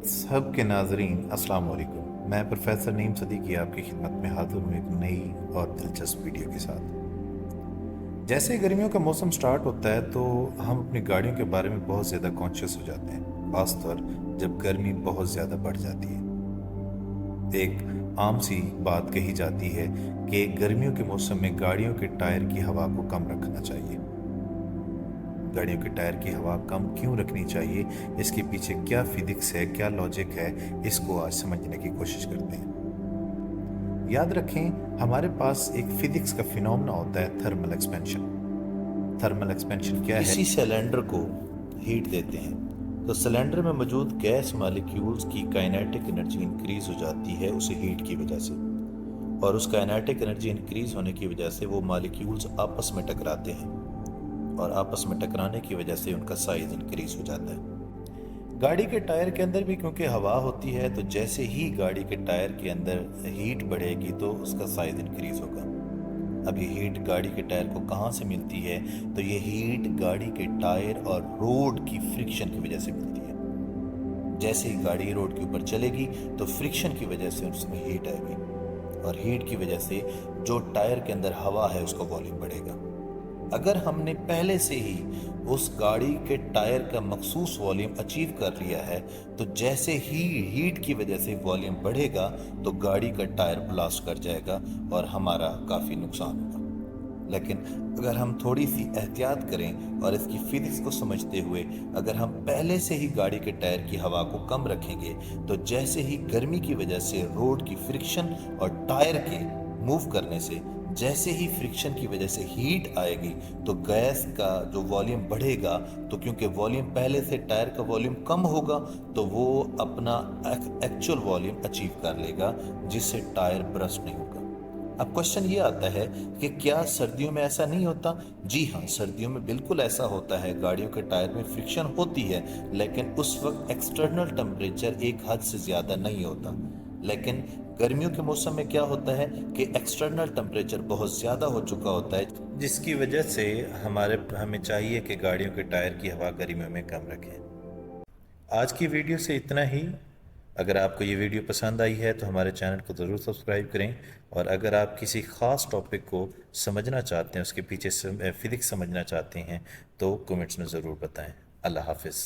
सब के नाजरीन अस्सलाम वालेकुम। मैं प्रोफेसर नईम सदीकी आपकी खिदमत में हाजिर हूँ एक नई और दिलचस्प वीडियो के साथ। जैसे ही गर्मियों का मौसम स्टार्ट होता है तो हम अपनी गाड़ियों के बारे में बहुत ज़्यादा कॉन्शियस हो जाते हैं, खासतौर जब गर्मी बहुत ज़्यादा बढ़ जाती है। एक आम सी बात कही जाती है कि गर्मियों के मौसम में गाड़ियों के टायर की हवा को कम रखना चाहिए। गाड़ियों के टायर की हवा कम क्यों रखनी चाहिए, इसके पीछे क्या फिजिक्स है, क्या लॉजिक है, इसको आज समझने की कोशिश करते हैं। याद रखें, हमारे पास एक फिजिक्स का फिनोमेना होता है थर्मल एक्सपेंशन। थर्मल एक्सपेंशन क्या है? किसी सिलेंडर को हीट देते हैं तो सिलेंडर में मौजूद गैस मॉलिक्यूल्स की काइनेटिक एनर्जी इंक्रीज हो जाती है उसे हीट की वजह से, और उस काइनेटिक एनर्जी इंक्रीज होने की वजह से वो मॉलिक्यूल्स आपस में टकराते हैं, और आपस में टकराने की वजह से उनका साइज इंक्रीज हो जाता है। गाड़ी के टायर के अंदर भी क्योंकि हवा होती है, तो जैसे ही गाड़ी के टायर के अंदर हीट बढ़ेगी तो उसका साइज इंक्रीज होगा। अब ये हीट गाड़ी के टायर को कहाँ से मिलती है? तो ये हीट गाड़ी के टायर और रोड की फ्रिक्शन की वजह से मिलती है। जैसे ही गाड़ी रोड के ऊपर चलेगी तो फ्रिक्शन की वजह से उसमें हीट आएगी, और हीट की वजह से जो टायर के अंदर हवा है उसका वॉल्यूम बढ़ेगा। अगर हमने पहले से ही उस गाड़ी के टायर का मखसूस वॉल्यूम अचीव कर लिया है, तो जैसे ही हीट की वजह से वॉल्यूम बढ़ेगा तो गाड़ी का टायर ब्लास्ट कर जाएगा और हमारा काफ़ी नुकसान होगा। लेकिन अगर हम थोड़ी सी एहतियात करें और इसकी फिजिक्स को समझते हुए अगर हम पहले से ही गाड़ी के टायर की हवा को कम रखेंगे, तो जैसे ही गर्मी की वजह से रोड की फ्रिक्शन और टायर के मूव करने से जैसे ही फ्रिक्शन की वजह से हीट आएगी तो गैस का जो वॉल्यूम बढ़ेगा, तो क्योंकि वॉल्यूम पहले से टायर का वॉल्यूम कम होगा तो वो अपना एक्चुअल वॉल्यूम अचीव कर लेगा, जिससे टायर ब्रस्ट नहीं होगा। अब क्वेश्चन ये आता है कि क्या सर्दियों में ऐसा नहीं होता? जी हाँ, सर्दियों में बिल्कुल ऐसा होता है। गाड़ियों के टायर में फ्रिक्शन होती है, लेकिन उस वक्त एक्सटर्नल टेम्परेचर एक हद से ज़्यादा नहीं होता। लेकिन गर्मियों के मौसम में क्या होता है कि एक्सटर्नल टेम्परेचर बहुत ज़्यादा हो चुका होता है, जिसकी वजह से हमें चाहिए कि गाड़ियों के टायर की हवा गर्मियों में कम रखें। आज की वीडियो से इतना ही। अगर आपको ये वीडियो पसंद आई है तो हमारे चैनल को ज़रूर सब्सक्राइब करें, और अगर आप किसी ख़ास टॉपिक को समझना चाहते हैं, उसके पीछे फिजिक्स समझना चाहते हैं, तो कमेंट्स में ज़रूर बताएं। अल्लाह हाफिज़।